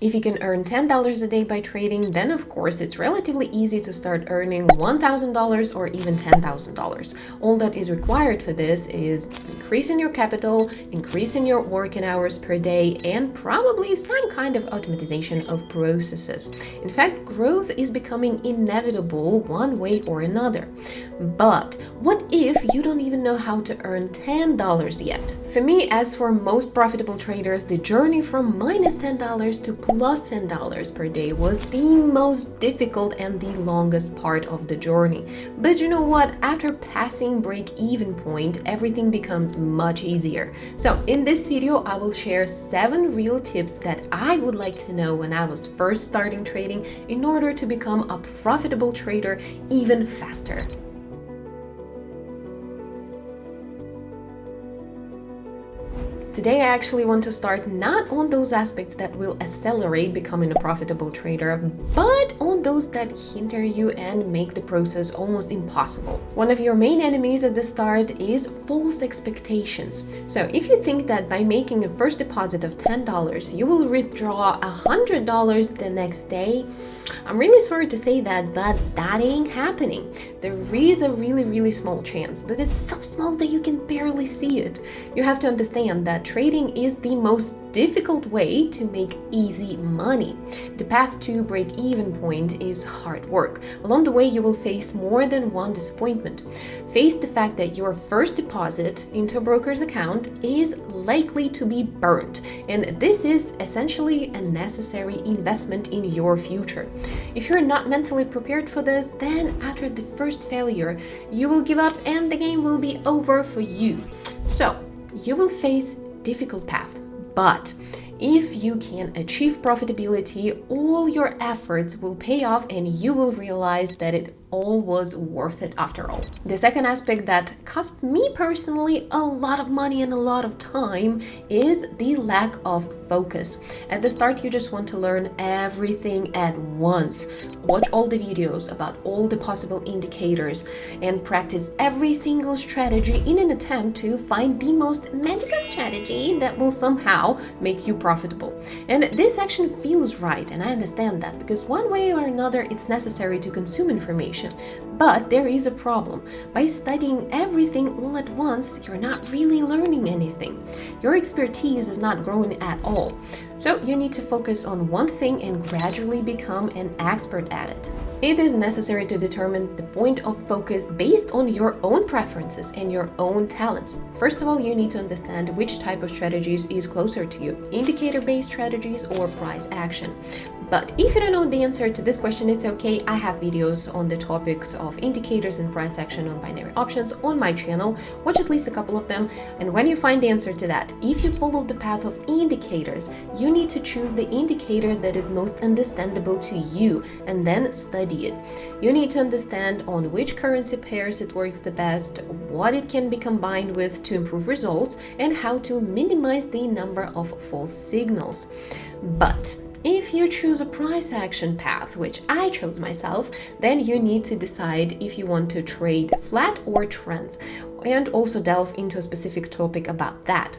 If you can earn $10 a day by trading, then of course it's relatively easy to start earning $1,000 or even $10,000. All that is required for this is increasing your capital, increasing your working hours per day, and probably some kind of automatization of processes. In fact, growth is becoming inevitable one way or another. But what if you don't even know how to earn $10 yet? For me, as for most profitable traders, the journey from minus $10 to plus $10 per day was the most difficult and the longest part of the journey. But you know what? After passing break-even point, everything becomes much easier. So in this video, I will share 7 real tips that I would like to know when I was first starting trading in order to become a profitable trader even faster. Today, I actually want to start not on those aspects that will accelerate becoming a profitable trader, but on those that hinder you and make the process almost impossible. One of your main enemies at the start is false expectations. So if you think that by making a first deposit of $10, you will withdraw $100 the next day, I'm really sorry to say that, but that ain't happening. There is a really small chance, but it's so small that you can barely see it. You have to understand that trading is the most difficult way to make easy money. The path to break-even point is hard work. Along the way, you will face more than one disappointment. Face the fact that your first deposit into a broker's account is likely to be burnt, and this is essentially a necessary investment in your future. If you're not mentally prepared for this, then after the first failure, you will give up and the game will be over for you. So, you will face difficult path, but if you can achieve profitability, all your efforts will pay off and you will realize that it all was worth it after all. The second aspect that cost me personally a lot of money and a lot of time is the lack of focus. At the start, you just want to learn everything at once. Watch all the videos about all the possible indicators and practice every single strategy in an attempt to find the most magical strategy that will somehow make you profitable. And this action feels right, and I understand that because one way or another it's necessary to consume information. But there is a problem. By studying everything all at once, you're not really learning anything. Your expertise is not growing at all. So you need to focus on one thing and gradually become an expert at it. It is necessary to determine the point of focus based on your own preferences and your own talents. First of all, you need to understand which type of strategies is closer to you, indicator-based strategies or price action. But if you don't know the answer to this question, it's okay. I have videos on the topics of indicators and price action on binary options on my channel. Watch at least a couple of them. And when you find the answer to that, if you follow the path of indicators, you need to choose the indicator that is most understandable to you and then study it. You need to understand on which currency pairs it works the best, what it can be combined with to improve results, and how to minimize the number of false signals. But if you choose a price action path, which I chose myself, then you need to decide if you want to trade flat or trends, and also delve into a specific topic about that.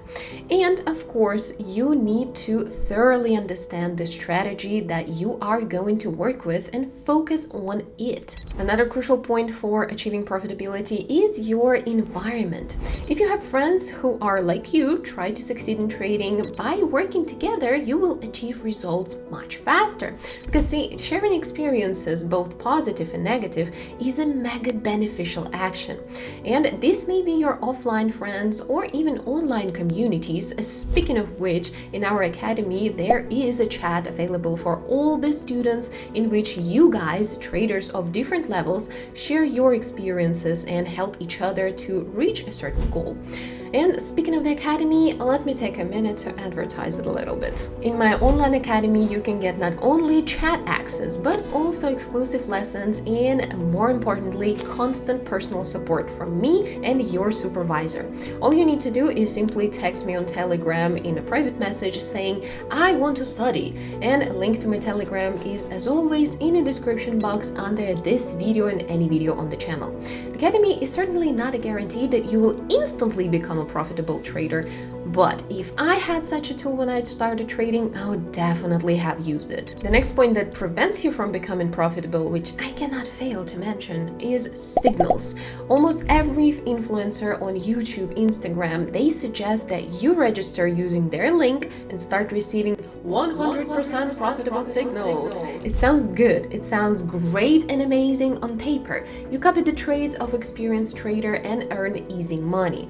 And of course, you need to thoroughly understand the strategy that you are going to work with and focus on it. Another crucial point for achieving profitability is your environment. If you have friends who are like you, try to succeed in trading. By working together, you will achieve results much faster. Because see, sharing experiences, both positive and negative, is a mega beneficial action. And this may be your offline friends or even online communities. Speaking of which, in our academy, there is a chat available for all the students in which you guys, traders of different levels, share your experiences and help each other to reach a certain goal. And speaking of the academy, let me take a minute to advertise it a little bit. In my online academy, you can get not only chat access, but also exclusive lessons and, more importantly, constant personal support from me and your supervisor. All you need to do is simply text me on Telegram in a private message saying, I want to study. And a link to my Telegram is, as always, in the description box under this video and any video on the channel. The academy is certainly not a guarantee that you will instantly become a profitable trader. But if I had such a tool when I started trading, I would definitely have used it. The next point that prevents you from becoming profitable, which I cannot fail to mention, is signals. Almost every influencer on YouTube, Instagram, they suggest that you register using their link and start receiving 100% profitable signals. It sounds good, it sounds great and amazing on paper. You copy the trades of experienced trader and earn easy money.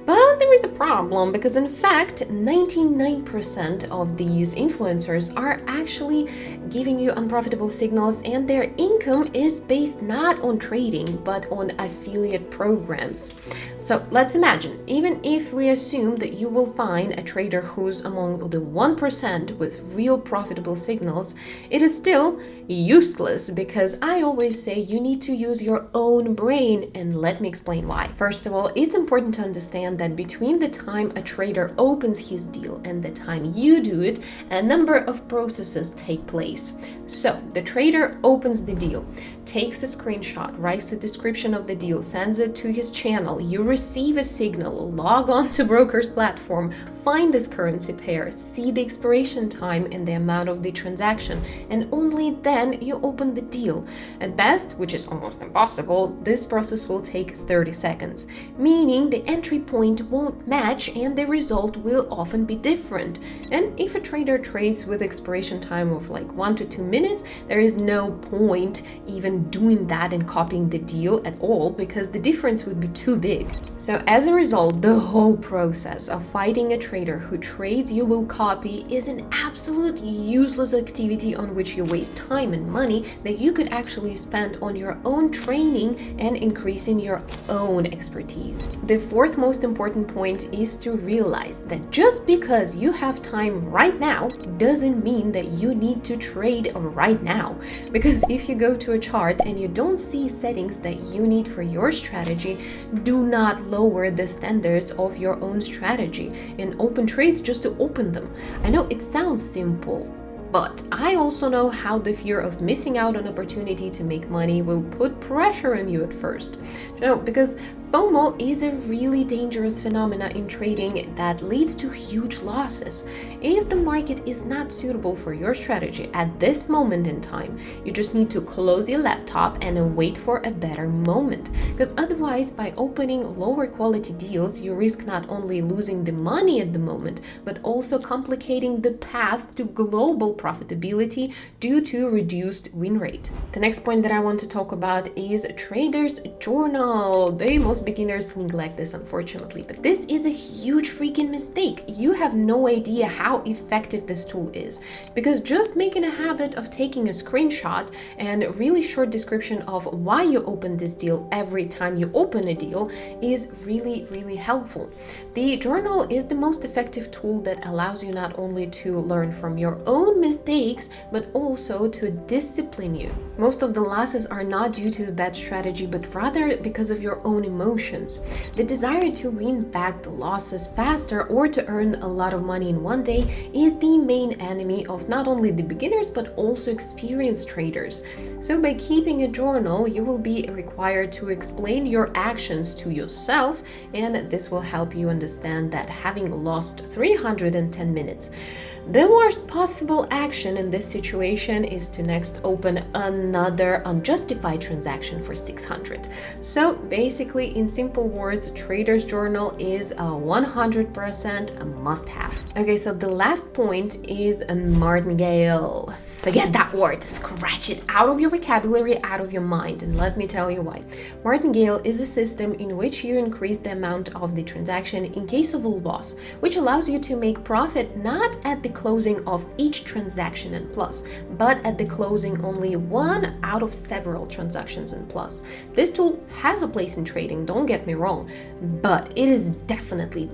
But there is a problem, because in fact 99% of these influencers are actually giving you unprofitable signals, and their income is based not on trading but on affiliate programs. So let's imagine, even if we assume that you will find a trader who's among the 1% with real profitable signals, it is still useless, because I always say you need to use your own brain, and let me explain why. First of all, it's important to understand that between the time a trader opens his deal and the time you do it, a number of processes take place. So the trader opens the deal, takes a screenshot, writes a description of the deal, sends it to his channel, you receive a signal, log on to broker's platform, find this currency pair, see the expiration time and the amount of the transaction, and only then you open the deal. At best, which is almost impossible, this process will take 30 seconds, meaning the entry point won't match and the result will often be different. And if a trader trades with expiration time of like 1 to 2 minutes, there is no point even doing that and copying the deal at all, because the difference would be too big. So as a result, the whole process of finding a trader who trades you will copy is an absolute useless activity on which you waste time and money that you could actually spend on your own training and increasing your own expertise. The fourth most important point is to realize that just because you have time right now doesn't mean that you need to trade right now. Because if you go to a chart and you don't see settings that you need for your strategy, do not lower the standards of your own strategy and open trades just to open them. I know it sounds simple, but I also know how the fear of missing out on opportunity to make money will put pressure on you at first. Because FOMO is a really dangerous phenomena in trading that leads to huge losses. If the market is not suitable for your strategy at this moment in time, you just need to close your laptop and wait for a better moment. Because otherwise, by opening lower quality deals, you risk not only losing the money at the moment, but also complicating the path to global profitability due to reduced win rate. The next point that I want to talk about is trader's journal. Most beginners neglect this, unfortunately, but this is a huge freaking mistake. You have no idea how effective this tool is, because just making a habit of taking a screenshot and a really short description of why you open this deal every time you open a deal is really helpful. The journal is the most effective tool that allows you not only to learn from your own mistakes, but also to discipline you. Most of the losses are not due to a bad strategy, but rather because of your own emotions. The desire to win back the losses faster or to earn a lot of money in one day is the main enemy of not only the beginners but also experienced traders. So by keeping a journal, you will be required to explain your actions to yourself, and this will help you understand that having lost 310 minutes, the worst possible action in this situation is to next open another unjustified transaction for 600. So basically, in simple words, trader's journal is a 100% a must-have. Okay, so the last point is a martingale. Forget that word, scratch it out of your vocabulary, out of your mind, and let me tell you why. Martingale is a system in which you increase the amount of the transaction in case of a loss, which allows you to make profit not at the closing of each transaction in plus, but at the closing only one out of several transactions in plus. This tool has a place in trading, don't get me wrong, but it is definitely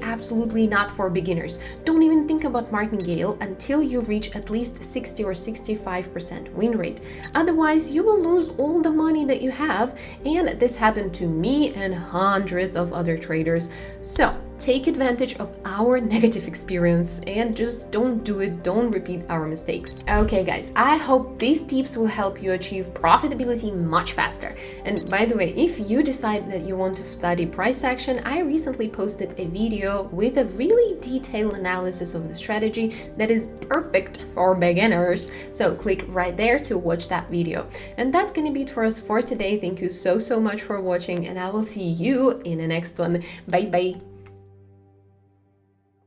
absolutely not for beginners. Don't even think about Martingale until you reach at least 60 or 65% win rate. Otherwise, you will lose all the money that you have, and this happened to me and hundreds of other traders. So take advantage of our negative experience and just don't do it, don't repeat our mistakes. Okay guys, I hope these tips will help you achieve profitability much faster. And by the way, if you decide that you want to study price action, I recently posted a video with a really detailed analysis of the strategy that is perfect for beginners. So click right there to watch that video. And that's gonna be it for us for today. Thank you so much for watching, and I will see you in the next one. Bye bye.